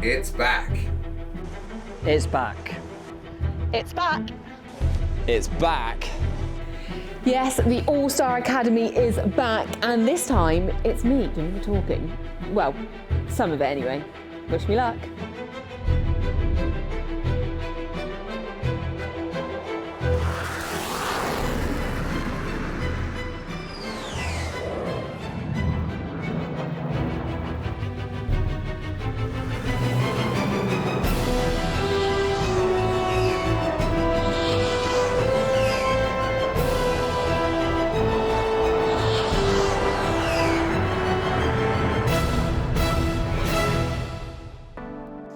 It's back. It's back. It's back. It's back. Yes, the All Star Academy is back, and this time it's me doing the talking. Well, some of it anyway. Wish me luck.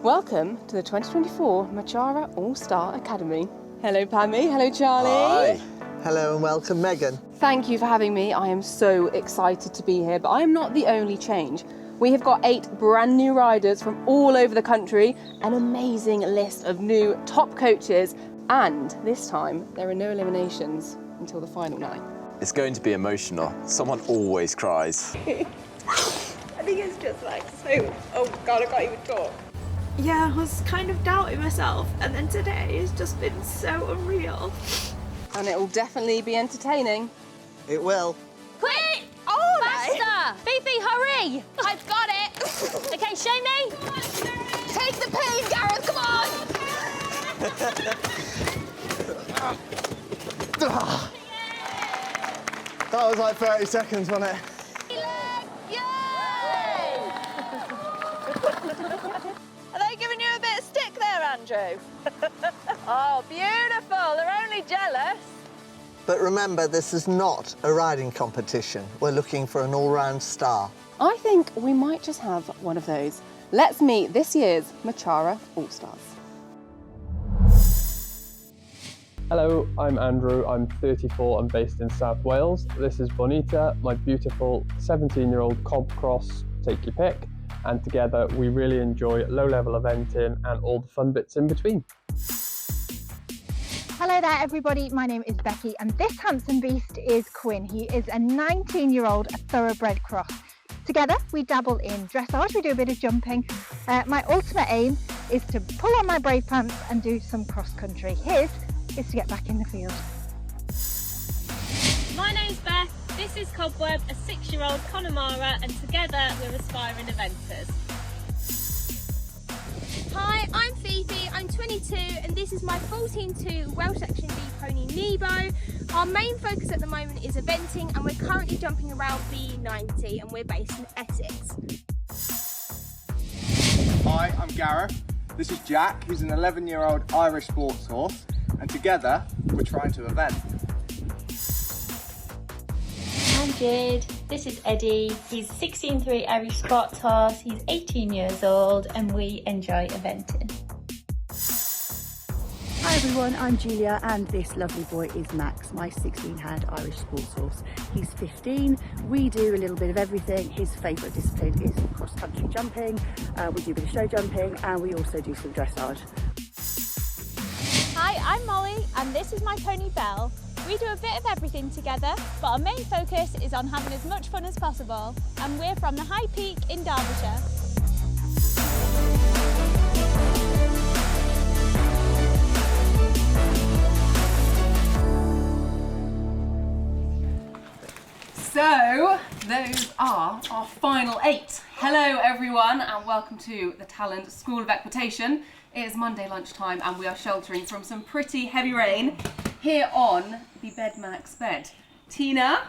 Welcome to the 2024 Mochara All Star Academy. Hello Pammy, hello Charlie. Hi. Hello and welcome, Megan. Thank you for having me. I am so excited to be here, but I am not the only change. We have got 8 brand new riders from all over the country, an amazing list of new top coaches, and this time there are no eliminations until the final night. It's going to be emotional. Someone always cries. I think it's just like so, oh God, I can't even talk. Yeah, I was kind of doubting myself, and then today has just been so unreal. And it will definitely be entertaining. It will. Quick! Oh, faster! Fifi, hurry! I've got it. Okay, show me. Take the pain, Gareth, come on! That was like 30 seconds, wasn't it? Are they giving you a bit of stick there, Andrew? Oh, beautiful. They're only jealous. But remember, this is not a riding competition. We're looking for an all-round star. I think we might just have one of those. Let's meet this year's Mochara All Stars. Hello, I'm Andrew, I'm 34 and based in South Wales. This is Bonita, my beautiful 17-year-old cob cross, take your pick, and together we really enjoy low-level eventing and all the fun bits in between. Hello there everybody, my name is Becky and this handsome beast is Quinn. He is a 19-year-old thoroughbred cross. Together we dabble in dressage, we do a bit of jumping. My ultimate aim is to pull on my brave pants and do some cross country. His is to get back in the field. My name's Beth. This is Cobweb, a 6-year-old Connemara, and together we're aspiring eventers. Hi, I'm Fifi, I'm 22 and this is my 14-2 Welsh Section B pony Nebo. Our main focus at the moment is eventing and we're currently jumping around B90 and we're based in Essex. Hi, I'm Gareth. This is Jack, who's an 11-year-old Irish sports horse, and together we're trying to event. I'm Jade, this is Eddie, he's 16-3 Irish Sports horse, he's 18 years old and we enjoy eventing. Hi everyone, I'm Julia and this lovely boy is Max, my 16-hand Irish sports horse. He's 15, we do a little bit of everything. His favourite discipline is cross-country jumping, we do a bit of show jumping and we also do some dressage. Hi, I'm Molly, and this is my pony Belle. We do a bit of everything together, but our main focus is on having as much fun as possible, and we're from the High Peak in Derbyshire. So, those are our final 8. Hello everyone and welcome to the Talland School of Equitation. It is Monday lunchtime and we are sheltering from some pretty heavy rain here on the Bedmax bed. Tina,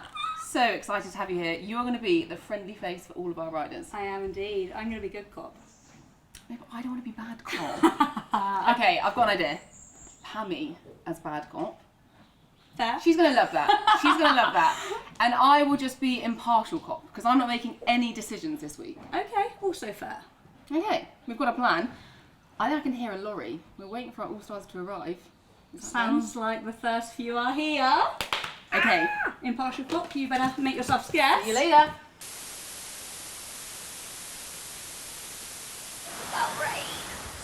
so excited to have you here. You are going to be the friendly face for all of our riders. I am indeed. I'm going to be good cop. No, but I don't want to be bad cop. Okay, I've got an idea. Pammy as bad cop. Fair. She's going to love that. She's going to love that. And I will just be impartial cop because I'm not making any decisions this week. Okay, also fair. Okay, we've got a plan. I think I can hear a lorry. We're waiting for our All-Stars to arrive. Sounds like the first few are here. Okay. Impartial cop, you better make yourself scarce. See you later.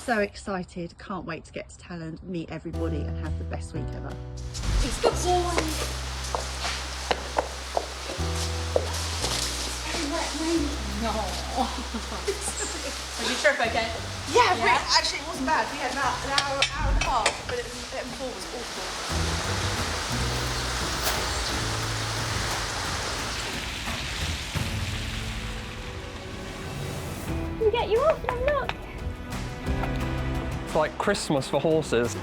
So excited, can't wait to get to Talland, meet everybody and have the best week ever. It's good boy. No. Are you sure? Okay. Yeah, actually it wasn't bad. We had an hour and a half, but M4 was awful. We get you off and look. It's like Christmas for horses.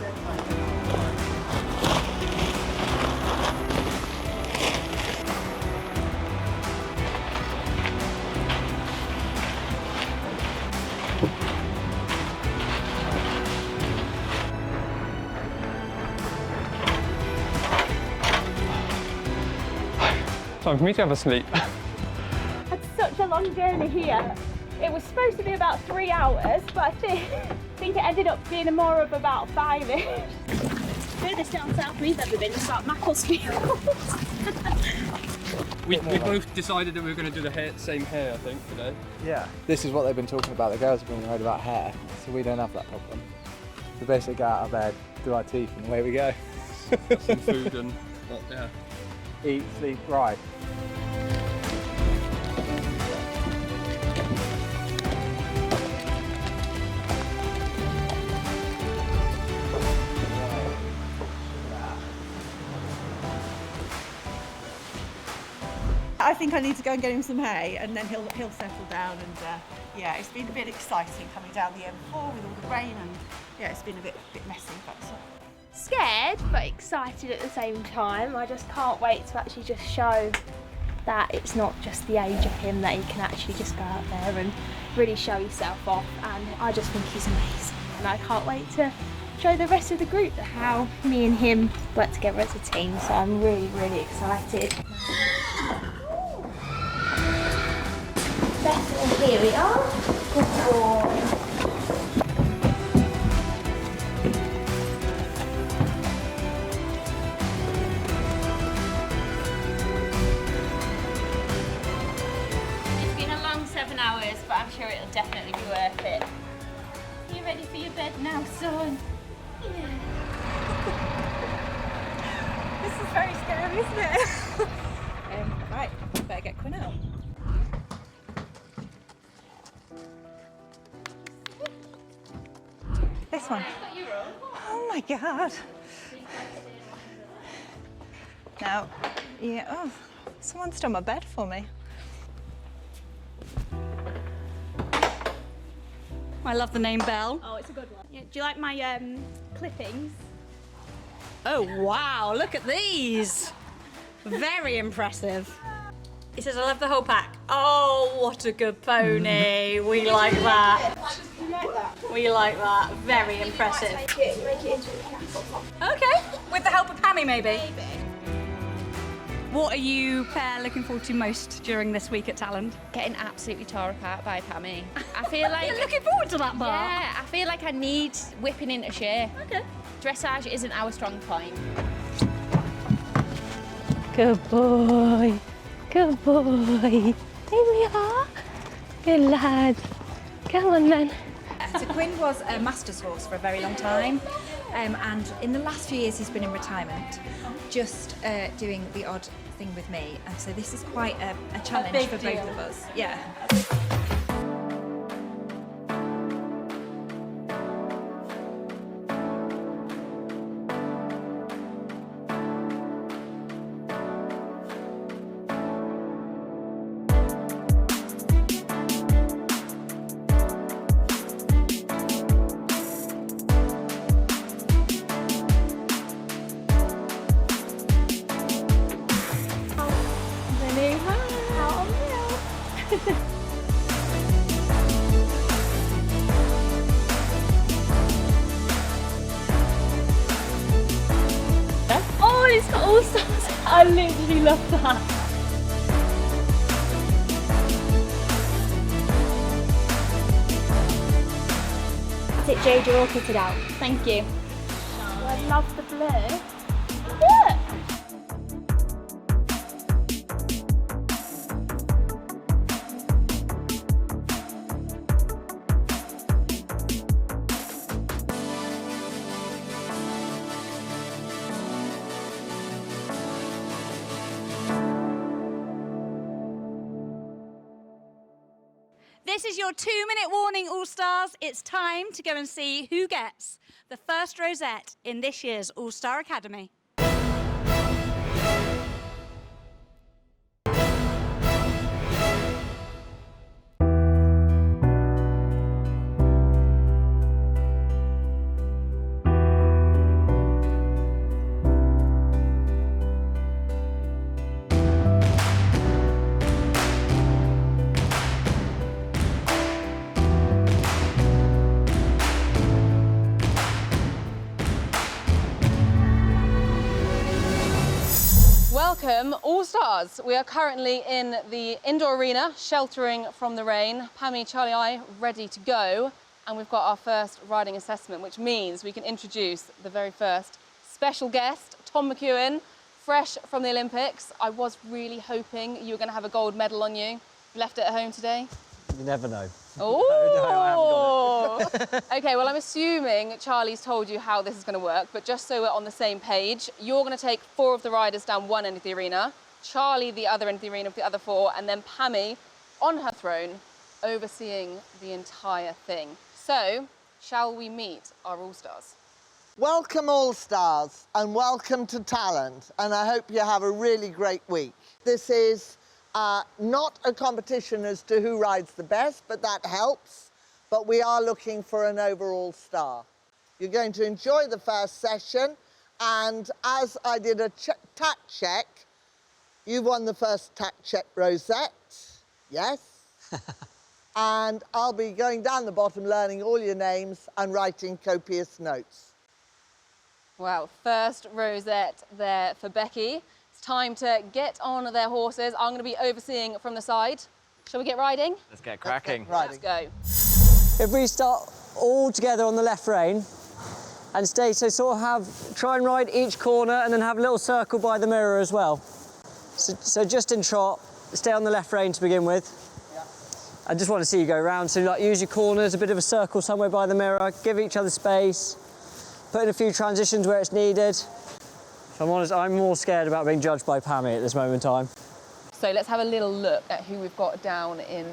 Time for me to have a sleep. Had such a long journey here. It was supposed to be about 3 hours, but I think it ended up being more of about 5-ish. Furthest down south we've ever been is about Macclesfield. We both decided that we were going to do the same hair, I think, today. Yeah. This is what they've been talking about. The girls have been worried about hair, so we don't have that problem. We basically get out of bed, do our teeth, and away we go. Some food and, yeah. Eat, sleep, ride. I think I need to go and get him some hay, and then he'll settle down. And yeah, it's been a bit exciting coming down the M4 with all the rain, and yeah, it's been a bit messy. But Scared but excited at the same time. I just can't wait to actually just show that it's not just the age of him, that he can actually just go out there and really show himself off, and I just think he's amazing, and I can't wait to show the rest of the group how me and him work together as a team, so I'm really, really excited. Bethel, here we are. Good boy. It's been a long 7 hours, but I'm sure it'll definitely be worth it. You ready for your bed now, son? Yeah. this is very scary, isn't it? Right, better get Quinn out. This one. Oh my God. Now, yeah, oh, someone's done my bed for me. I love the name Belle. Oh, it's a good one. Yeah, do you like my clippings? Oh wow, look at these. Very impressive. He says, I love the whole pack. Oh, what a good pony. We like that. We like that. Very impressive. Make it into a Okay, with the help of Pammy maybe. What are you pair looking forward to most during this week at Talland? Getting absolutely tore apart by Pammy. I feel like... You're looking forward to that part? Yeah, I feel like I need whipping into shape. Okay. Dressage isn't our strong point. Good boy. Good boy. Here we are. Good lad. Come on then. So Quinn was a master's horse for a very long time, and in the last few years he's been in retirement, just doing the odd thing with me, and so this is quite a challenge for both of us. Yeah. Oh, it's got all stars. I literally love that. That's it, Jade, you're all kitted out. Thank you. I love the blue. Look. This is your 2-minute warning, All Stars. It's time to go and see who gets the first rosette in this year's All Star Academy. Welcome, All Stars. We are currently in the indoor arena, sheltering from the rain. Pammy, Charlie, I ready to go. And we've got our first riding assessment, which means we can introduce the very first special guest, Tom McEwen, fresh from the Olympics. I was really hoping you were going to have a gold medal on you. You left it at home today? You never know. Oh! Okay, well, I'm assuming Charlie's told you how this is going to work, but just so we're on the same page, you're going to take 4 of the riders down one end of the arena, Charlie the other end of the arena with the other 4, and then Pammy on her throne overseeing the entire thing. So, shall we meet our All-Stars? Welcome, All-Stars, and welcome to Talland, and I hope you have a really great week. This is not a competition as to who rides the best, but that helps. But we are looking for an overall star. You're going to enjoy the first session, and as I did a tack check, you won the first tack check rosette, yes? And I'll be going down the bottom, learning all your names and writing copious notes. Well, first rosette there for Becky. It's time to get on their horses. I'm going to be overseeing from the side. Shall we get riding? Let's get cracking. Let's go. If we start all together on the left rein and stay, so sort of try and ride each corner and then have a little circle by the mirror as well. So just in trot, stay on the left rein to begin with. Yeah. I just want to see you go round. So like use your corners, a bit of a circle somewhere by the mirror, give each other space, put in a few transitions where it's needed. If I'm honest, I'm more scared about being judged by Pammy at this moment in time. So let's have a little look at who we've got down in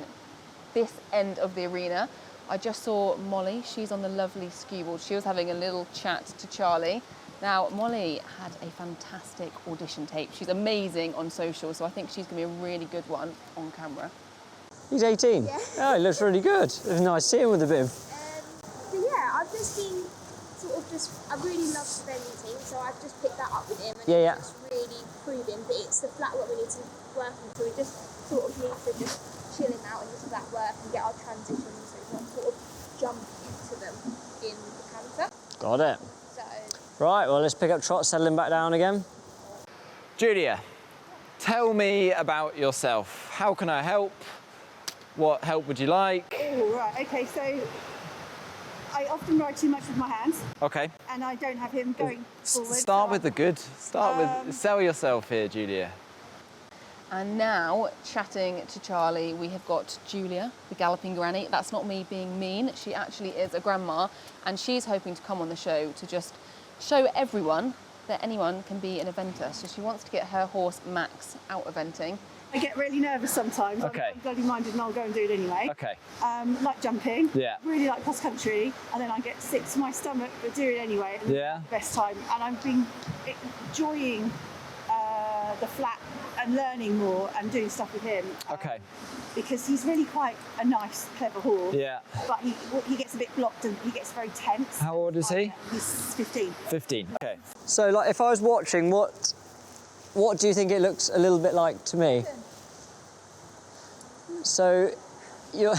this end of the arena. I just saw Molly, she's on the lovely skewball. She was having a little chat to Charlie. Now, Molly had a fantastic audition tape. She's amazing on social, so I think she's going to be a really good one on camera. He's 18? Yeah. Oh, he looks really good. It was nice seeing him with a bit of... So yeah, I've just been I really love eventing, so I've just picked that up with him and just really proving that it's the flat work we need to work on, so we just sort of need to just chill him out and just flat work and get our transitions so we can sort of jump into them in the canter. Got it. So... Right, well, let's pick up trot, settle him back down again. Julia, tell me about yourself. How can I help? What help would you like? Oh, right, okay, so I often ride too much with my hands. Okay. And I don't have him going forward. Start with the good. Start with, sell yourself here, Julia. And now, chatting to Charlie, we have got Julia, the galloping granny. That's not me being mean. She actually is a grandma, and she's hoping to come on the show to just show everyone that anyone can be an eventer. So she wants to get her horse, Max, out eventing. I get really nervous sometimes. Okay. I'm bloody minded and I'll go and do it anyway. Okay. Like jumping. Yeah. Really like cross country, and then I get sick to my stomach, but do it anyway. And yeah. The best time, and I've been enjoying the flat and learning more and doing stuff with him. Okay. Because he's really quite a nice, clever horse. Yeah. But he gets a bit blocked and he gets very tense. How old is he? He's 15. 15. Okay. So, like, if I was watching, what do you think it looks a little bit like to me? So, you're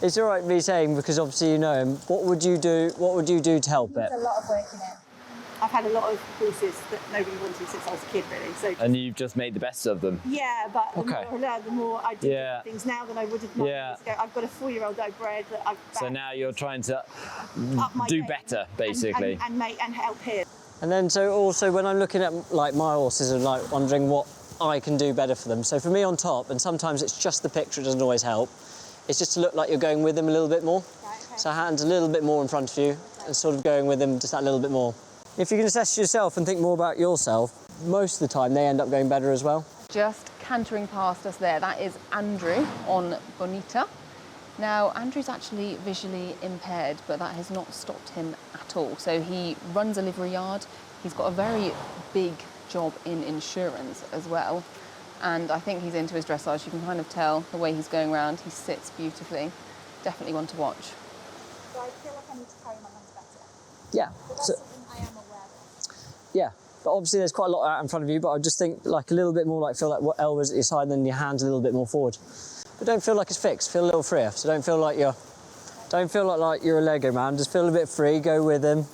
it's all right me saying, because obviously you know him. What would you do? What would you do to help it? There's a lot of work in it. I've had a lot of horses that nobody wanted since I was a kid, really. So. And you've just made the best of them. Yeah, but the more I do things now than I would have years ago. I've got a 4-year-old that I bred that I've. So now you're trying to do better, basically, and help him. And then, so also when I'm looking at like my horses and like wondering what I can do better for them. So for me on top, and sometimes it's just the picture, it doesn't always help. It's just to look like you're going with them a little bit more. Right, okay. So hands a little bit more in front of you, and sort of going with them just that little bit more. If you can assess yourself and think more about yourself, most of the time they end up going better as well. Just cantering past us there, that is Andrew on Bonita. Now, Andrew's actually visually impaired, but that has not stopped him at all. So he runs a livery yard. He's got a very big job in insurance as well. And I think he's into his dressage. You can kind of tell the way he's going around. He sits beautifully. Definitely one to watch. So I feel like I need to carry my hands better. Yeah. But that's something I am aware of. Yeah. But obviously there's quite a lot out in front of you, but I just think like a little bit more like feel like what elbows at your side and then your hands a little bit more forward. But don't feel like it's fixed, feel a little freer. So don't feel like you're a Lego man, just feel a bit free, go with him.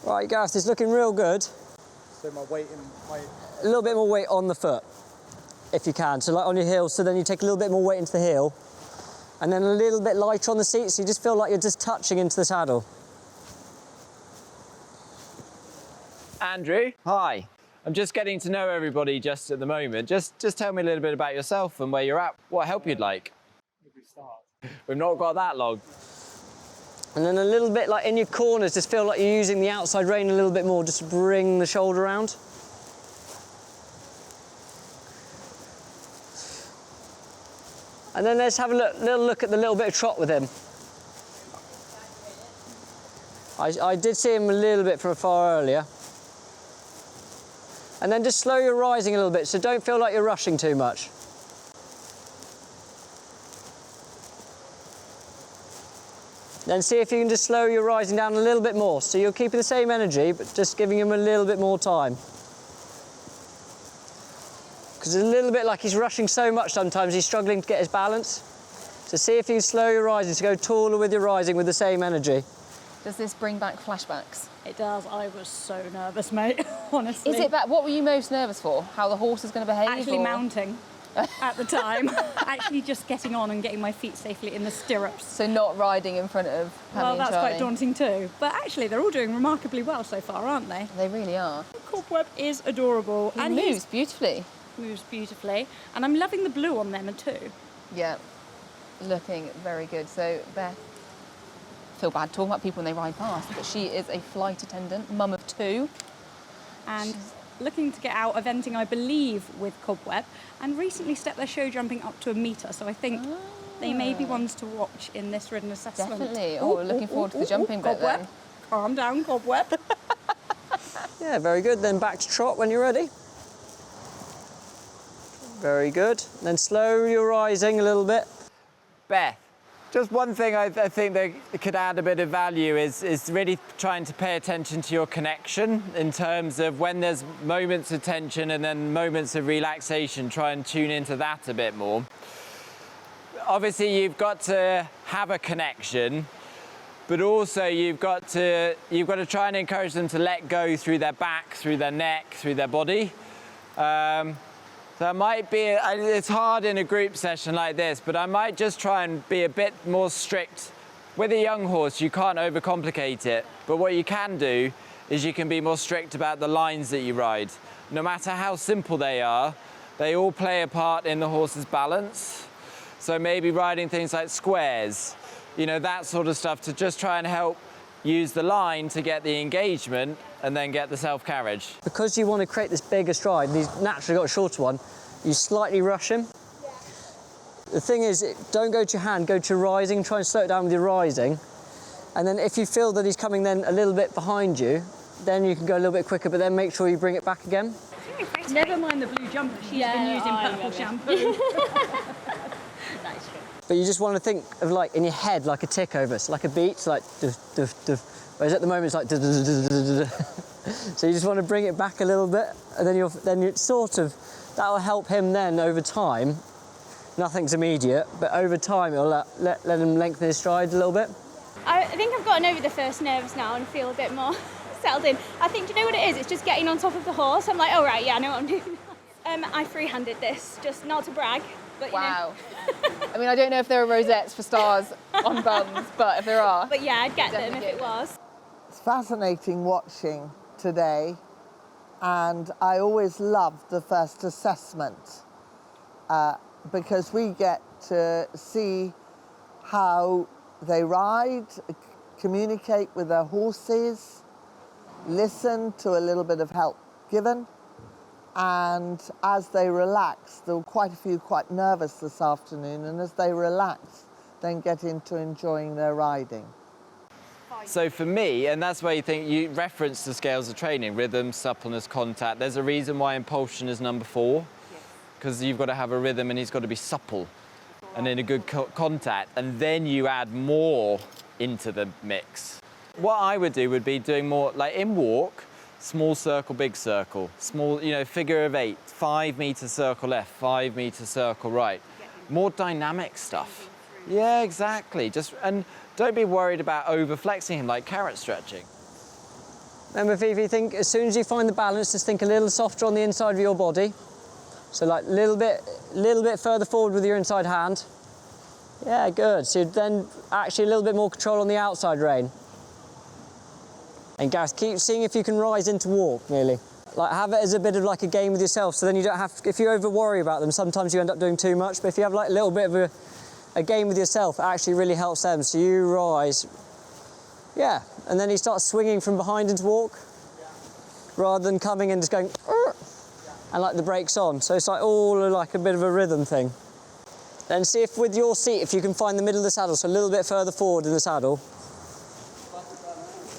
Right, Gareth, it's looking real good. So my weight A little bit more weight on the foot, if you can. So like on your heel, so then you take a little bit more weight into the heel, and then a little bit lighter on the seat, so you just feel like you're just touching into the saddle. Andrew, hi. I'm just getting to know everybody just at the moment. Just tell me a little bit about yourself and where you're at, what help you'd like. We've not got that long. And then a little bit like in your corners, just feel like you're using the outside rein a little bit more, just to bring the shoulder around. And then let's have a little look at the little bit of trot with him. I did see him a little bit from afar earlier. And then just slow your rising a little bit, so don't feel like you're rushing too much. Then see if you can just slow your rising down a little bit more. So you're keeping the same energy, but just giving him a little bit more time. Because it's a little bit like he's rushing so much sometimes, he's struggling to get his balance. So see if you can slow your rising to go taller with your rising with the same energy. Does this bring back flashbacks? It does. I was so nervous, mate, honestly. Is it that? What were you most nervous for? How the horse is going to behave? Actually or? mounting at the time. Actually just getting on and getting my feet safely in the stirrups. So not riding in front of Pammy Well, and that's Charlie. quite daunting too. But actually, they're all doing remarkably well so far, aren't they? They really are. Cobweb is adorable. He moves beautifully. Moves beautifully. And I'm loving the blue on them too. Yeah, looking very good. So Beth, feel bad talking about people when they ride past, but she is a flight attendant, mum of 2. And looking to get out eventing, I believe, with Cobweb, and recently stepped their show jumping up to a metre, so I think they may be ones to watch in this ridden assessment. Definitely. Oh, looking forward to the jumping bit Cobweb. then. Calm down, Cobweb. Yeah, very good. Then back to trot when you're ready. Very good. Then slow your rising a little bit. Beth, just one thing I think that could add a bit of value is really trying to pay attention to your connection in terms of when there's moments of tension and then moments of relaxation, try and tune into that a bit more. Obviously, you've got to have a connection, but also you've got to try and encourage them to let go through their back, through their neck, through their body. So it might be, it's hard in a group session like this, but I might just try and be a bit more strict. With a young horse, you can't overcomplicate it, but what you can do is you can be more strict about the lines that you ride. No matter how simple they are, they all play a part in the horse's balance. So maybe riding things like squares, you know, that sort of stuff to just try and help use the line to get the engagement and then get the self-carriage. Because you want to create this bigger stride, and he's naturally got a shorter one, you slightly rush him. Yeah. The thing is, don't go to your hand, go to rising, try and slow it down with your rising. And then if you feel that he's coming then a little bit behind you, then you can go a little bit quicker, but then make sure you bring it back again. Never mind the blue jumper, she's been using purple shampoo. But you just want to think of like in your head like a tick over, so like a beat, so like doof, doof, doof. Whereas at the moment it's like doof, doof, doof, doof, doof. So you just want to bring it back a little bit, and then you sort of, that will help him then over time. Nothing's immediate, but over time it'll let him lengthen his stride a little bit. I think I've gotten over the first nerves now and feel a bit more settled in. I think, do you know what it is? It's just getting on top of the horse. I'm like, oh right, yeah, I know what I'm doing. I free-handed this, just not to brag. But, wow. I mean, I don't know if there are rosettes for stars on bums, but if there are. But yeah, I'd get them if it was. It's fascinating watching today, and I always love the first assessment because we get to see how they ride, communicate with their horses, listen to a little bit of help given, And as they relax, there were quite a few quite nervous this afternoon, and as they relax, then get into enjoying their riding. So for me, and that's where you reference the scales of training, rhythm, suppleness, contact. There's a reason why impulsion is number 4, because you've got to have a rhythm and he's got to be supple and in a good contact, and then you add more into the mix. What I would do would be doing more, like in walk, small circle, big circle, small, figure of 8, 5 metre circle left, 5 metre circle right. More dynamic stuff. Yeah, exactly. And don't be worried about over-flexing him like carrot stretching. Remember, Fifi, think as soon as you find the balance, just think a little softer on the inside of your body. So like a little bit further forward with your inside hand. Yeah, good. So then actually a little bit more control on the outside rein. And Gareth, keep seeing if you can rise into walk, really. Like have it as a bit of like a game with yourself, so then you don't have, if you over worry about them, sometimes you end up doing too much, but if you have like a little bit of a game with yourself, it actually really helps them. So you rise, yeah, and then you start swinging from behind into walk, rather than coming and just going, and like the brakes on. So it's like all like a bit of a rhythm thing. Then see if with your seat, if you can find the middle of the saddle, so a little bit further forward in the saddle.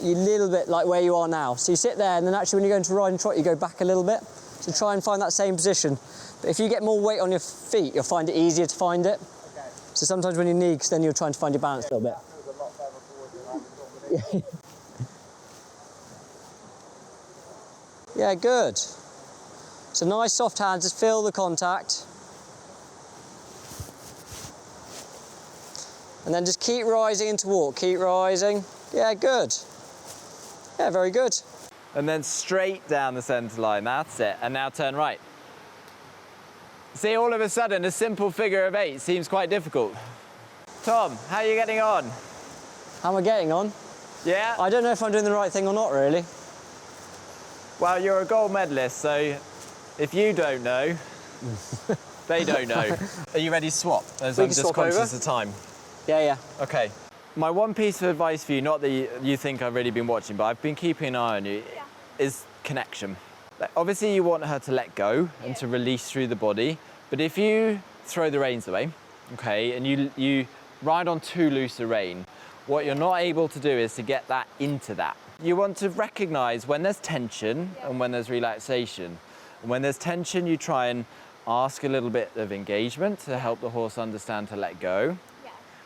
You little bit like where you are now. So you sit there, and then actually when you go into ride and trot, you go back a little bit. So try and find that same position. But if you get more weight on your feet, you'll find it easier to find it. Okay. So sometimes when you need, because then you're trying to find your balance a little bit. Yeah, good. So nice soft hands, just feel the contact. And then just keep rising into walk, keep rising. Yeah, good. Yeah, very good. And then straight down the centre line, that's it. And now turn right. See, all of a sudden, a simple figure of 8 seems quite difficult. Tom, how are you getting on? How am I getting on? Yeah? I don't know if I'm doing the right thing or not, really. Well, you're a gold medalist, so if you don't know, they don't know. Are you ready to swap? As I'm just conscious of time. Yeah, yeah. Okay. My one piece of advice for you, not that you think I've really been watching, but I've been keeping an eye on you, is connection. Like, obviously, you want her to let go and to release through the body, but if you throw the reins away, okay, and you ride on too loose a rein, what you're not able to do is to get that into that. You want to recognise when there's tension and when there's relaxation. And when there's tension, you try and ask a little bit of engagement to help the horse understand to let go.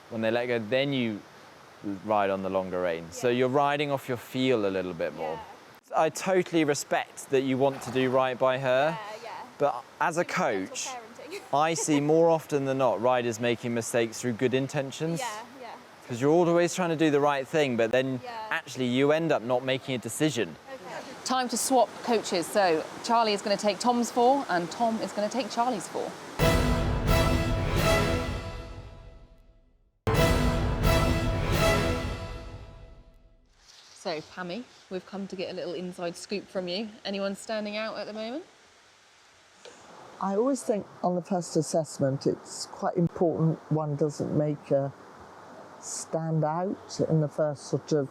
When they let go, then you ride on the longer rein. So you're riding off your feel a little bit more. I totally respect that you want to do right by her, but as a coach, I see more often than not riders making mistakes through good intentions. Because you're always trying to do the right thing, but then actually you end up not making a decision. Time to swap coaches. So Charlie is going to take Tom's 4 and Tom is going to take Charlie's 4. So, Pammy, we've come to get a little inside scoop from you. Anyone standing out at the moment? I always think on the first assessment, it's quite important one doesn't make a stand out in the first sort of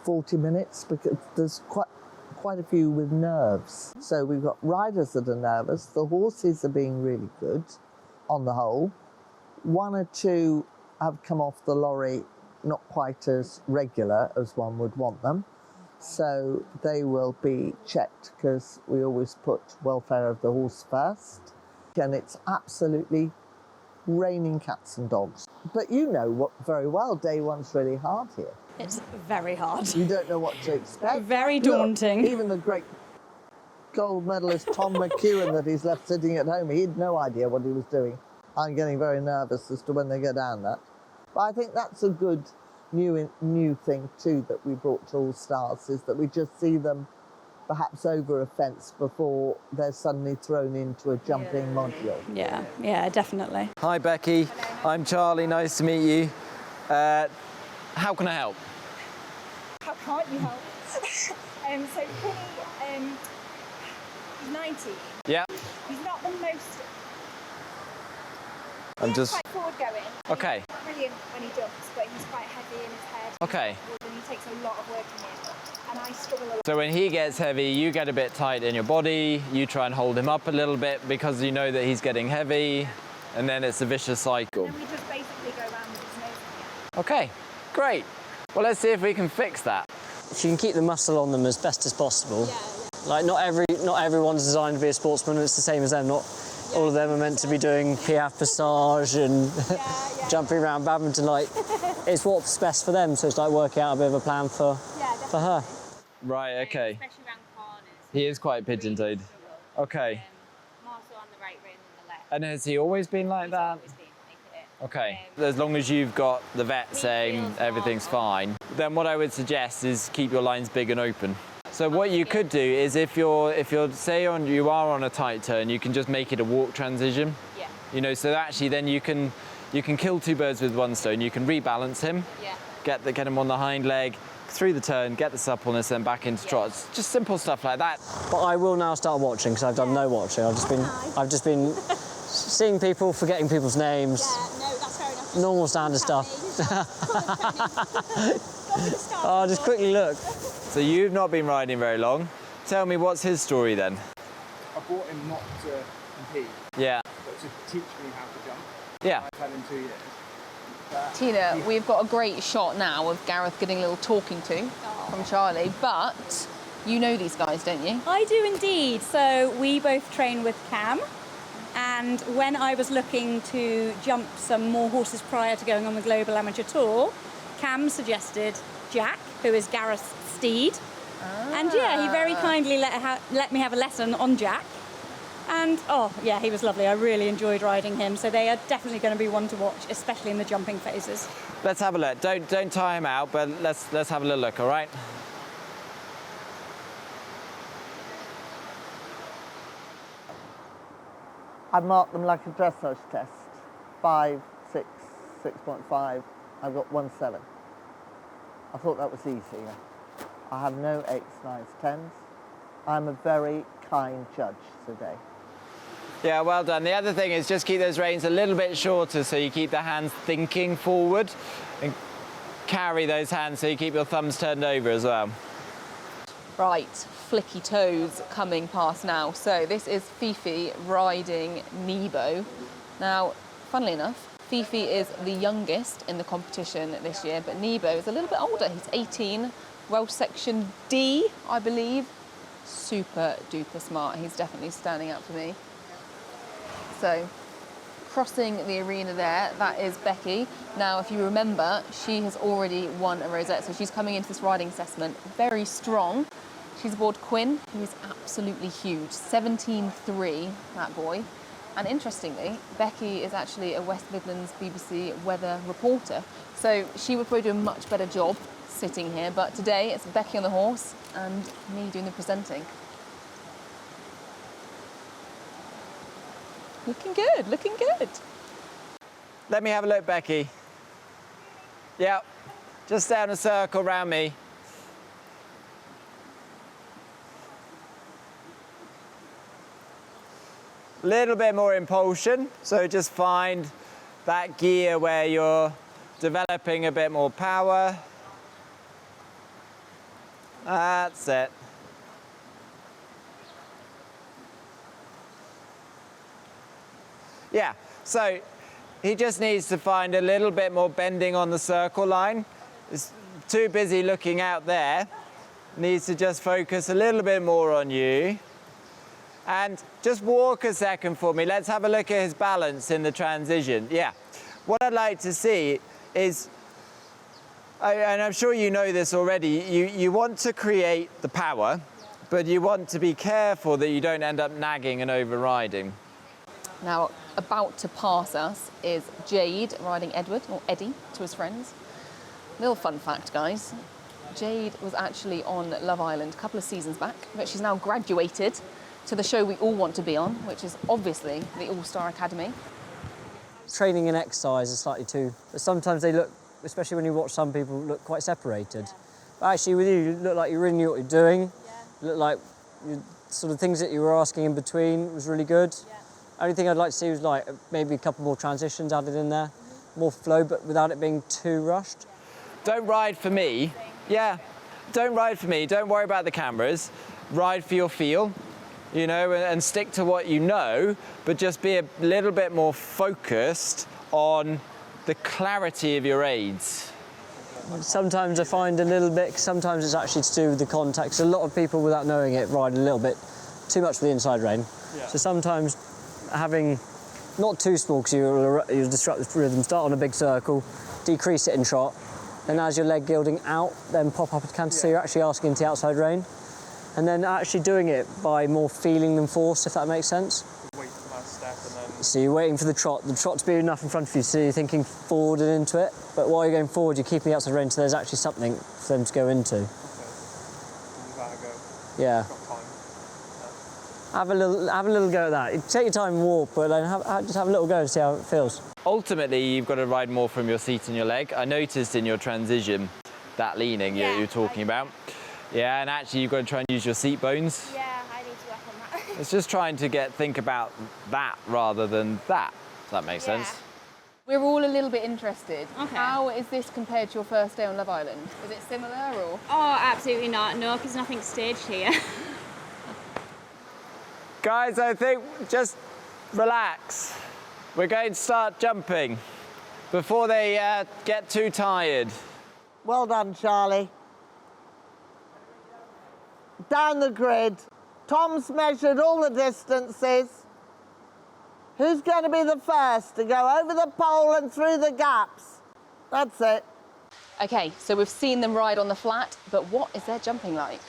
40 minutes, because there's quite a few with nerves. So we've got riders that are nervous. The horses are being really good on the whole. 1 or 2 have come off the lorry not quite as regular as one would want them. So they will be checked, because we always put welfare of the horse first. And it's absolutely raining cats and dogs. But you know what very well, day one's really hard here. It's very hard. You don't know what to expect. Very daunting. Look, even the great gold medalist Tom McEwen that he's left sitting at home, he had no idea what he was doing. I'm getting very nervous as to when they go down that. But I think that's a good new thing too that we brought to All Stars, is that we just see them perhaps over a fence before they're suddenly thrown into a jumping module. Yeah, definitely. Hi Becky, hello. I'm Charlie, nice to meet you. How can I help? How can't you help? So Quinny, he's 90. Yeah. He's not the most... I'm just... quite forward going. Okay. He's not brilliant when he jumps, but he's quite heavy in his head. Okay. And he takes a lot of working in. and I struggle a lot. So when he gets heavy, you get a bit tight in your body, you try and hold him up a little bit because you know that he's getting heavy, and then it's a vicious cycle. And then we just basically go around with his nose again. Okay, great. Well, let's see if we can fix that. If you can keep the muscle on them as best as possible. Like not everyone's designed to be a sportsman, and it's the same as them. Not all of them are meant to be doing piaffe passage and jumping around badminton. Like, it's what's best for them, so it's like working out a bit of a plan for her. Right, okay. Especially around corners. He is quite pigeon-toed. Okay. More so on the right rather than the left. And has he always been like that? Okay. As long as you've got the vet saying everything's fine, then what I would suggest is keep your lines big and open. So what you could do is if you're say you are on a tight turn, you can just make it a walk transition. Yeah. You know, so actually then you can kill two birds with one stone. You can rebalance him. Yeah. Get him on the hind leg, through the turn, get the suppleness, then back into trots. Just simple stuff like that. But I will now start watching because I've done no watching. I've just been seeing people, forgetting people's names. No, that's fair enough. Normal standard stuff. Oh, just quickly look. So you've not been riding very long. Tell me, what's his story then? I brought him not to compete, Yeah. but to teach me how to jump. Yeah. I've had him 2 years. Tina, we've got a great shot now of Gareth getting a little talking to from Charlie, but you know these guys, don't you? I do indeed. So we both train with Cam. And when I was looking to jump some more horses prior to going on the Global Amateur Tour, Cam suggested Jack, who is Gareth's steed. And yeah, he very kindly let me have a lesson on Jack. And oh yeah, he was lovely. I really enjoyed riding him. So they are definitely going to be one to watch, especially in the jumping phases. Let's have a look. Don't tie him out, but let's have a little look, all right? I marked them like a dressage test. 5, 6, 6.5. I got 1.7. I thought that was easy. I have no 8s, 9s, 10s. I'm a very kind judge today. Yeah, well done. The other thing is just keep those reins a little bit shorter so you keep the hands thinking forward and carry those hands so you keep your thumbs turned over as well. Right, flicky toes coming past now. So this is Fifi riding Nebo. Now, funnily enough, Fifi is the youngest in the competition this year, but Nebo is a little bit older. He's 18, Welsh section D, I believe. Super duper smart. He's definitely standing out for me. So, crossing the arena there, that is Becky. Now, if you remember, she has already won a rosette, so she's coming into this riding assessment very strong. She's aboard Quinn, who is absolutely huge, 17.3, that boy. And interestingly, Becky is actually a West Midlands BBC weather reporter, so she would probably do a much better job sitting here, but today it's Becky on the horse and me doing the presenting. Looking good, looking good. Let me have a look, Becky. Yeah, just down a circle round me. A little bit more impulsion, so just find that gear where you're developing a bit more power. That's it. Yeah, so he just needs to find a little bit more bending on the circle line. He's too busy looking out there. Needs to just focus a little bit more on you. And just walk a second for me. Let's have a look at his balance in the transition. Yeah, what I'd like to see is, and I'm sure you know this already, you want to create the power, but you want to be careful that you don't end up nagging and overriding. Now, about to pass us is Jade riding Edward, or Eddie, to his friends. Little fun fact, guys. Jade was actually on Love Island a couple of seasons back, but she's now graduated to the show we all want to be on, which is obviously the All Star Academy. Training and exercise is slightly too, but sometimes they look, especially when you watch some people, look quite separated. But actually with you look like you really knew what you're doing. You look like sort of things that you were asking in between was really good. Only thing I'd like to see was like maybe a couple more transitions added in there, more flow, but without it being too rushed. Don't ride for me. Yeah, don't ride for me. Don't worry about the cameras. Ride for your feel, you know, and stick to what you know, but just be a little bit more focused on the clarity of your aids. Sometimes I find a little bit, sometimes it's actually to do with the context. A lot of people, without knowing it, ride a little bit too much for the inside rein. Yeah. So sometimes having not too small, because you'll disrupt the rhythm, start on a big circle, decrease it in trot, then as your leg gilding out, then pop up at canter, so you're actually asking into the outside rein. And then actually doing it by more feeling than force, if that makes sense. Wait for that step and then... So you're waiting for the trot to be enough in front of you, so you're thinking forward and into it, but while you're going forward, you're keeping the outside rein, so there's actually something for them to go into. Okay. Give that a go. Yeah. Got time. Have a little go at that. Take your time and walk, but then just have a little go and see how it feels. Ultimately, you've got to ride more from your seat and your leg. I noticed in your transition, that leaning you're talking about. Yeah, and actually you've got to try and use your seat bones. Yeah, I need to work on that. It's just trying to think about that rather than that. Does that make sense? We're all a little bit interested. Okay. How is this compared to your first day on Love Island? Is it similar or? Oh, absolutely not. No, because nothing's staged here. Guys, I think just relax. We're going to start jumping before they get too tired. Well done, Charlie. Down the grid. Tom's measured all the distances. Who's going to be the first to go over the pole and through the gaps? That's it. Okay, so we've seen them ride on the flat, but what is their jumping like?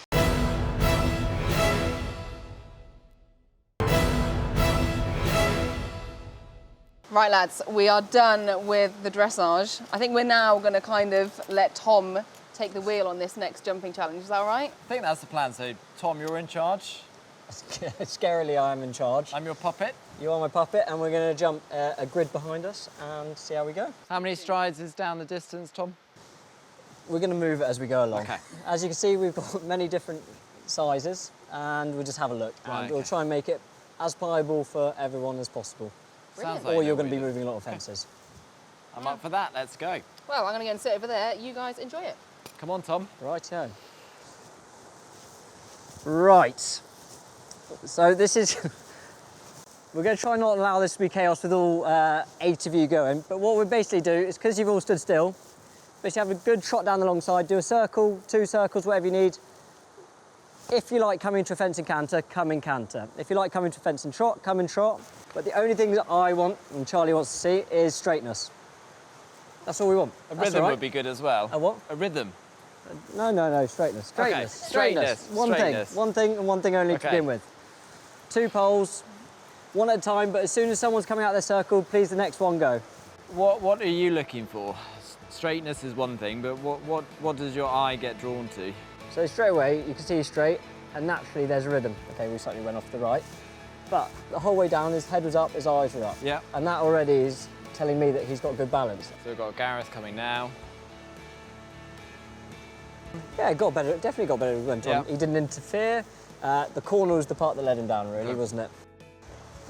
Right, lads, we are done with the dressage. I think we're now going to kind of let Tom take the wheel on this next jumping challenge. Is that all right? I think that's the plan. So, Tom, you're in charge. Scarily, I am in charge. I'm your puppet. You are my puppet, and we're going to jump a grid behind us and see how we go. How many strides is down the distance, Tom? We're going to move it as we go along. Okay. As you can see, we've got many different sizes, and we'll just have a look. Right, and we'll try and make it as pliable for everyone as possible. Sounds or like you're going to be moving a lot of fences. I'm up for that. Let's go. Well, I'm going to go and sit over there. You guys enjoy it. Come on, Tom. Righto. Right. So this is... We're going to try not allow this to be chaos with all 8 of you going, but what we basically do is, because you've all stood still, basically have a good trot down the long side, do a circle, 2 circles, whatever you need. If you like coming to a fence and canter, come and canter. If you like coming to a fence and trot, come and trot. But the only thing that I want, and Charlie wants to see, is straightness. That's all we want. A rhythm would be good as well. A what? A rhythm. No, straightness. Okay, straightness. One thing and one thing only to begin with. 2 poles, 1 at a time, but as soon as someone's coming out their circle, please the next one go. What are you looking for? Straightness is one thing, but what does your eye get drawn to? So straight away, you can see he's straight, and naturally there's a rhythm. Okay, we slightly went off to the right. But the whole way down, his head was up, his eyes were up. Yeah. And that already is telling me that he's got good balance. So we've got Gareth coming now. Yeah, definitely got better when Tom. He didn't interfere. The corner was the part that led him down, really, wasn't it?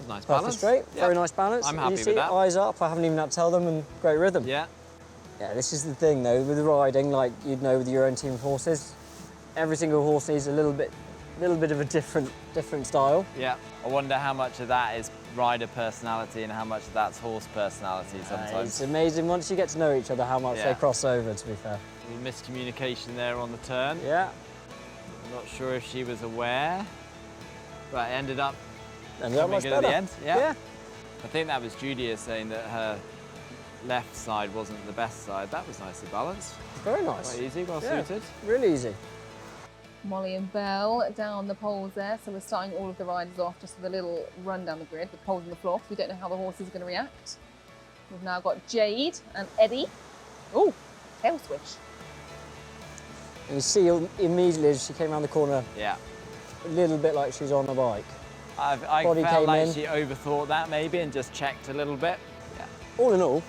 Nice Perfect balance. straight, very nice balance. I'm happy you see, with that. Eyes up, I haven't even had to tell them, and great rhythm. Yeah. Yeah, this is the thing though, with the riding, like you'd know with your own team of horses, every single horse needs a little bit of a different style. Yeah. I wonder how much of that is rider personality and how much of that's horse personality sometimes. It's amazing once you get to know each other how much they cross over, to be fair. A little miscommunication there on the turn. Yeah. I'm not sure if she was aware, but it ended up much good better. at the end. Yeah. I think that was Julia saying that her left side wasn't the best side. That was nicely balanced. Very nice. Quite easy, well suited. Really easy. Molly and Belle down the poles there, so we're starting all of the riders off just with a little run down the grid, the poles on the floor, because we don't know how the horses are going to react. We've now got Jade and Eddie. Oh, tail switch. And you see immediately as she came around the corner, a little bit like she's on a bike. I felt like she overthought that maybe and just checked a little bit. Yeah. All in all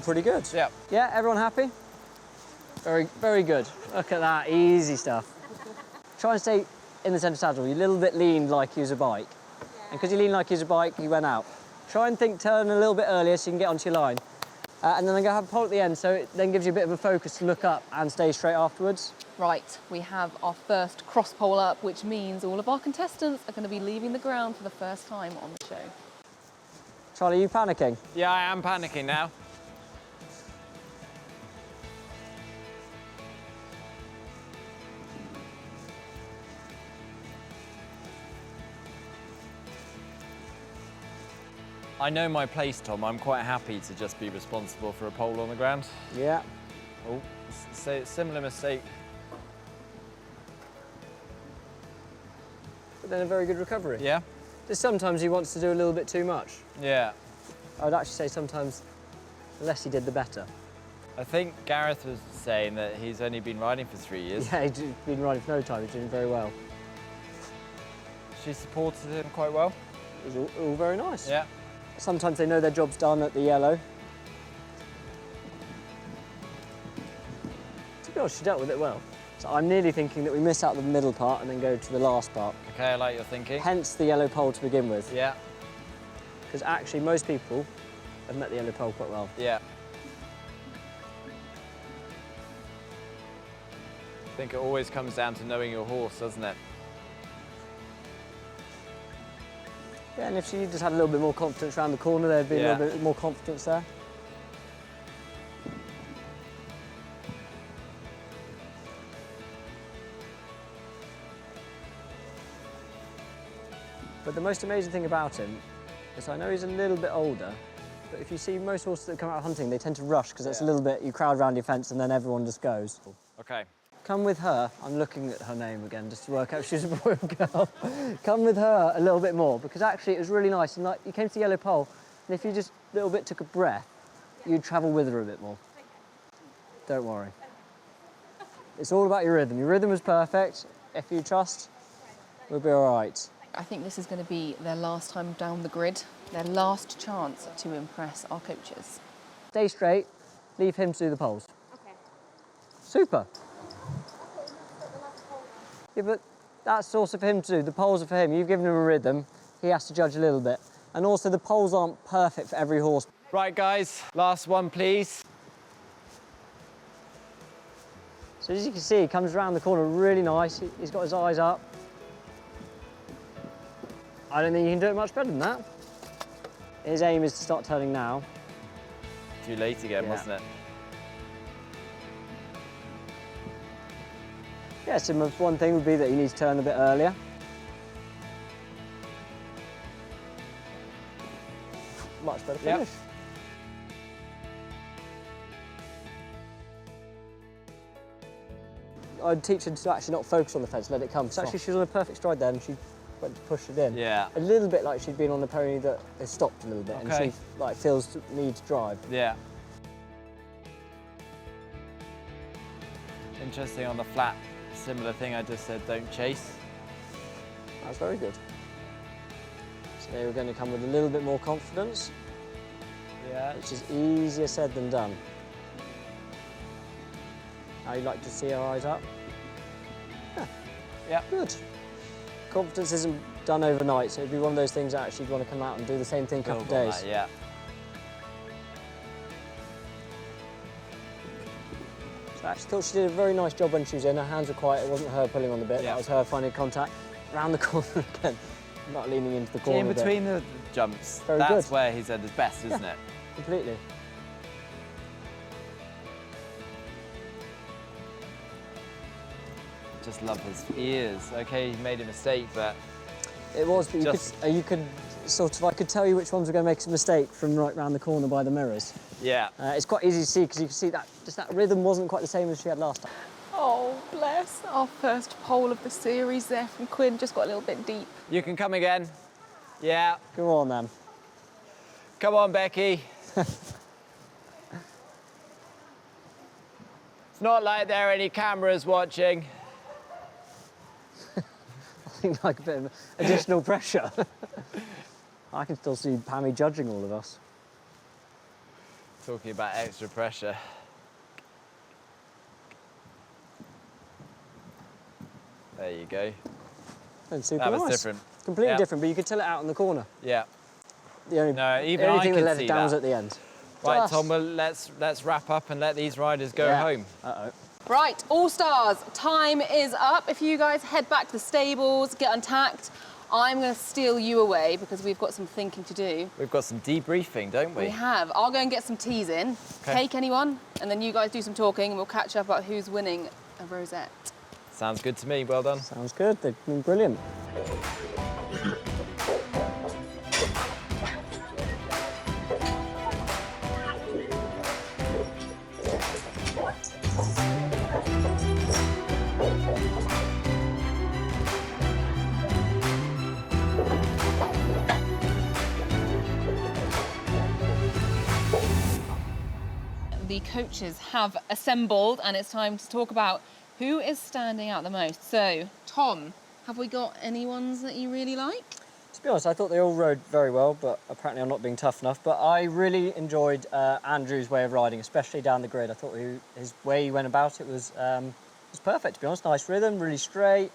pretty good. Yeah. Yeah, everyone happy? Very, very good. Look at that, easy stuff. Try and stay in the centre saddle. You're a little bit leaned like you was a bike. And because you lean like you was a bike, you went out. Try and turn a little bit earlier so you can get onto your line. And then I'm going to have a pole at the end, so it then gives you a bit of a focus to look up and stay straight afterwards. Right, we have our first cross pole up, which means all of our contestants are going to be leaving the ground for the first time on the show. Charlie, are you panicking? Yeah, I am panicking now. I know my place, Tom. I'm quite happy to just be responsible for a pole on the ground. Yeah. Oh, similar mistake. But then a very good recovery. Yeah. Just sometimes he wants to do a little bit too much. Yeah. I would actually say sometimes the less he did, the better. I think Gareth was saying that he's only been riding for 3 years. Yeah, he's been riding for no time. He's doing very well. She supported him quite well. It was all very nice. Yeah. Sometimes they know their job's done at the yellow. To be honest, she dealt with it well. So I'm nearly thinking that we miss out the middle part and then go to the last part. Okay, I like your thinking. Hence the yellow pole to begin with. Yeah. Because actually most people have met the yellow pole quite well. Yeah. I think it always comes down to knowing your horse, doesn't it? Yeah, and if she just had a little bit more confidence around the corner, there'd be a little bit more confidence there. But the most amazing thing about him is I know he's a little bit older, but if you see most horses that come out hunting, they tend to rush because it's a little bit, you crowd around your fence and then everyone just goes. Okay. Come with her, I'm looking at her name again just to work out if she's a boy or girl. Come with her a little bit more because actually it was really nice and like you came to the yellow pole and if you just a little bit took a breath, you'd travel with her a bit more. Don't worry. It's all about your rhythm. Your rhythm was perfect. If you trust, we'll be all right. I think this is going to be their last time down the grid, their last chance to impress our coaches. Stay straight, leave him to do the poles. Okay. Super. Yeah, but that's also for him to do. The poles are for him. You've given him a rhythm. He has to judge a little bit. And also the poles aren't perfect for every horse. Right, guys, last one, please. So as you can see, he comes around the corner really nice. He's got his eyes up. I don't think you can do it much better than that. His aim is to start turning now. Too late again, wasn't it? Yeah, so one thing would be that he needs to turn a bit earlier. Much better finish. Yep. I'd teach her to actually not focus on the fence, let it come. So actually she was on a perfect stride there and she went to push it in. Yeah. A little bit like she'd been on the pony that has stopped a little bit and she like feels the need to drive. Yeah. Interesting on the flat. Similar thing I just said, don't chase. That's very good. So they were going to come with a little bit more confidence. Yeah. Which is easier said than done. Now you'd like to see her eyes up? Yeah. Yeah. Good. Confidence isn't done overnight, so it'd be one of those things that actually you'd want to come out and do the same thing a couple of days. That, yeah. So I actually thought she did a very nice job when she was in. Her hands were quiet, it wasn't her pulling on the bit, that was her finding contact. Round the corner again, not leaning into the corner. In between the jumps, very that's good. where he's at his best, isn't it? Completely. Just love his ears. Okay, he made a mistake, but it was. But you could sort of. I could tell you which ones were going to make a mistake from right round the corner by the mirrors. Yeah. It's quite easy to see because you can see that just that rhythm wasn't quite the same as she had last time. Oh, bless. Our first pole of the series there from Quinn just got a little bit deep. You can come again. Yeah. Go on then. Come on, Becky. It's not like there are any cameras watching. I think like a bit of additional pressure. I can still see Pammy judging all of us. Talking about extra pressure. There you go. And super that was nice. different. Completely different, but you could tell it out in the corner. Yeah. The only, no, even the only I thing can that let see it down was that. at the end. Right, Just. Tom, well, let's wrap up and let these riders go home. Uh-oh. Right, All Stars, time is up. If you guys head back to the stables, get untacked, I'm going to steal you away because we've got some thinking to do. We've got some debriefing, don't we? We have. I'll go and get some teas in. Okay. Cake, anyone? And then you guys do some talking and we'll catch up about who's winning a rosette. Sounds good to me, well done. Sounds good, they've been brilliant. The coaches have assembled and it's time to talk about who is standing out the most. So, Tom, have we got any ones that you really like? To be honest, I thought they all rode very well, but apparently I'm not being tough enough. But I really enjoyed Andrew's way of riding, especially down the grid. I thought his way he went about it was perfect, to be honest. Nice rhythm, really straight,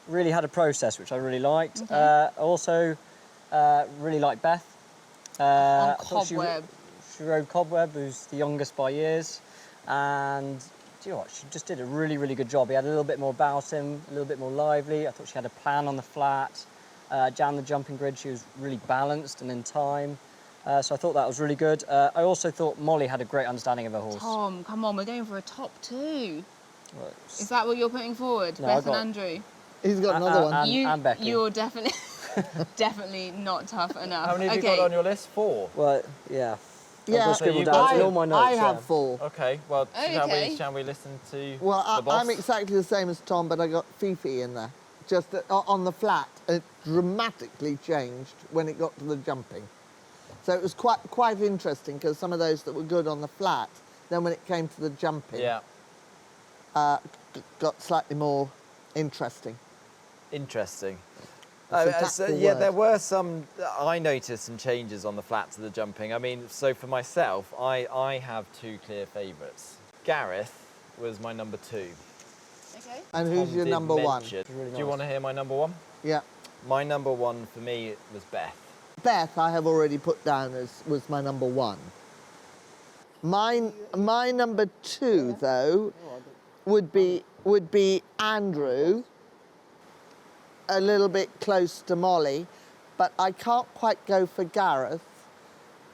really had a process, which I really liked. Okay. Also, really liked Beth. On I thought Cobweb. She rode Cobweb, who's the youngest by years, and do you know what? She just did a really, really good job. He had a little bit more about him, a little bit more lively. I thought she had a plan on the flat. Down the jumping grid, she was really balanced and in time. So I thought that was really good. I also thought Molly had a great understanding of her horse. Tom, come on, we're going for a top two. Well, Is that what you're putting forward, No, Beth I got- and Andrew? He's got another one. And Becky. You're definitely, definitely not tough enough. How many have okay. you got on your list? 4? Well, yeah. Yeah, I've got scribbled you've down got- in all my notes. I have 4. Okay, well, Okay. shall we listen to Well, the boss? I'm exactly the same as Tom, but I got Fifi in there. Just on the flat, it dramatically changed when it got to the jumping. So it was quite interesting because some of those that were good on the flat, then when it came to the jumping, got slightly more interesting. Interesting. That's a tactful yeah, word. there were some, I noticed some changes on the flat to the jumping. I mean, so for myself, I have 2 clear favourites. Gareth was my number 2. Okay. And who's Tom your did number 1? mention- Really Do you nice. want to hear my number 1? Yeah. My number 1 for me was Beth. Beth, I have already put down as was my number 1. My number 2, though, would be Andrew, a little bit close to Molly, but I can't quite go for Gareth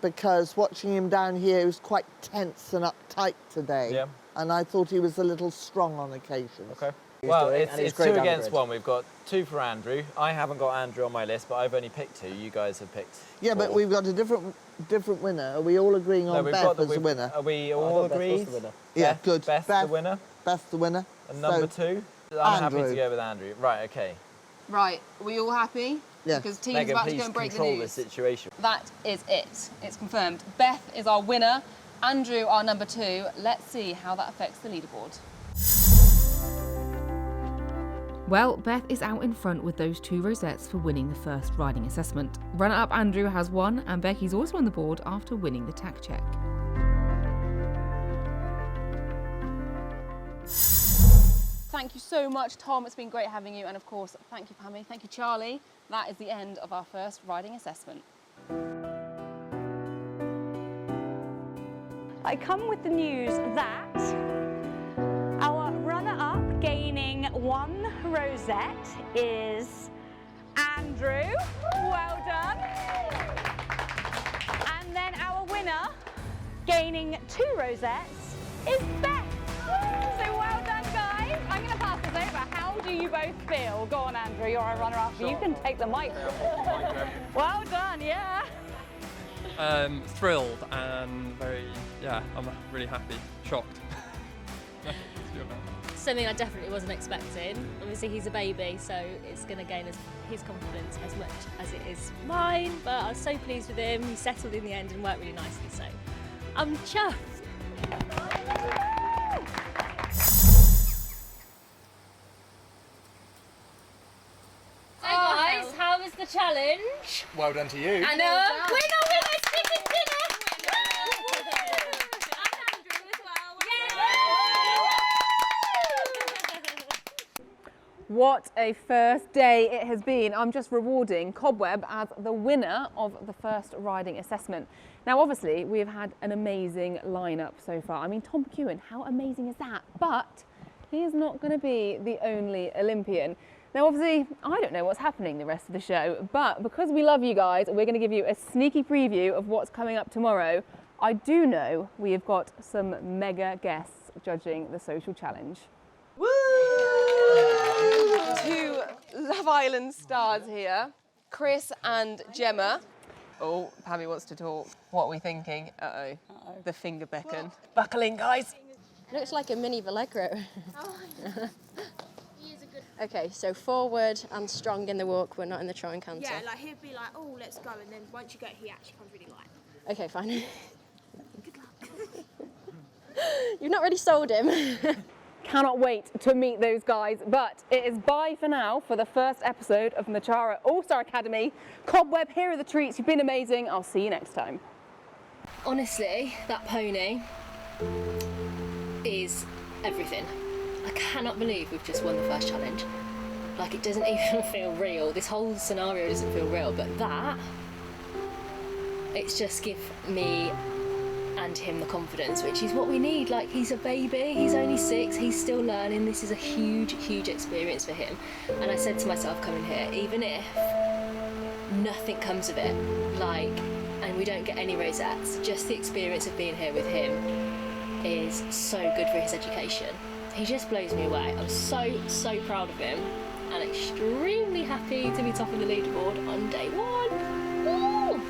because watching him down here, he was quite tense and uptight today. Yeah. And I thought he was a little strong on occasion. Okay. He's Well, doing it, it's and he's 2 great down the against grid. 1. We've got 2 for Andrew. I haven't got Andrew on my list, but I've only picked 2. You guys have picked Yeah, but 4. we've got a different winner. Are we all agreeing on we've Beth got the- as a we've- winner? Are we I all thought Beth was agreed? the winner. Yeah, Beth, good. Beth's Beth, the winner. Beth's the winner. And number So- 2? I'm happy Andrew. to go with Andrew. Right, okay. Right, are we all happy? Yeah. Because team's Megan, about to please go and break the control news. the situation. That is it. It's confirmed. Beth is our winner. Andrew, our number 2. Let's see how that affects the leaderboard. Well, Beth is out in front with those 2 rosettes for winning the first riding assessment. Runner-up Andrew has 1, and Becky's also on the board after winning the tack check. Thank you so much, Tom. It's been great having you. And of course, thank you, Pammy. Thank you, Charlie. That is the end of our first riding assessment. I come with the news that our runner-up gaining 1 rosette is Andrew. Well done. And then our winner gaining 2 rosettes is Beth. So well done, guys. I'm going to pass this over. How do you both feel? Go on, Andrew. You're a runner-up. You can take the mic. Well done, yeah. Thrilled and I'm really happy, shocked. Something I definitely wasn't expecting. Obviously he's a baby, so it's going to gain his confidence as much as it is mine, but I was so pleased with him. He settled in the end and worked really nicely, so I'm chuffed. Hey guys, how was the challenge? Well done to you. And winner, chicken dinner! What a first day it has been. I'm just rewarding Cobweb as the winner of the first riding assessment. Now, obviously, we have had an amazing lineup so far. I mean, Tom McEwen, how amazing is that? But he is not going to be the only Olympian. Now, obviously, I don't know what's happening the rest of the show, but because we love you guys, we're going to give you a sneaky preview of what's coming up tomorrow. I do know we have got some mega guests judging the social challenge. Woo! 2 Love Island stars here, Chris and Gemma. Oh, Pammy wants to talk. What are we thinking? Uh-oh. The finger beckon. Buckle in, guys. Looks like a mini Allegro. Okay, so forward and strong in the walk, we're not in the try and cancel. Yeah, like he'd be like, oh, let's go, and then once you get, he actually comes really light. Okay, fine. Good luck. You've not really sold him. Cannot wait to meet those guys, but it is bye for now for the first episode of Mochara All Star Academy. Cobweb, here are the treats. You've been amazing. I'll see you next time. Honestly, that pony is everything. I cannot believe we've just won the first challenge. Like, it doesn't even feel real. This whole scenario doesn't feel real, but that, it's just give me and him the confidence, which is what we need. Like, he's a baby, he's only 6, he's still learning. This is a huge, huge experience for him. And I said to myself coming here, even if nothing comes of it, like, and we don't get any rosettes, just the experience of being here with him is so good for his education. He just blows me away. I'm so, so proud of him and extremely happy to be top of the leaderboard on day 1. Woo!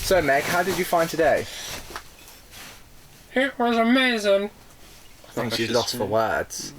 So Meg, how did you find today? It was amazing. I think she's lost for words.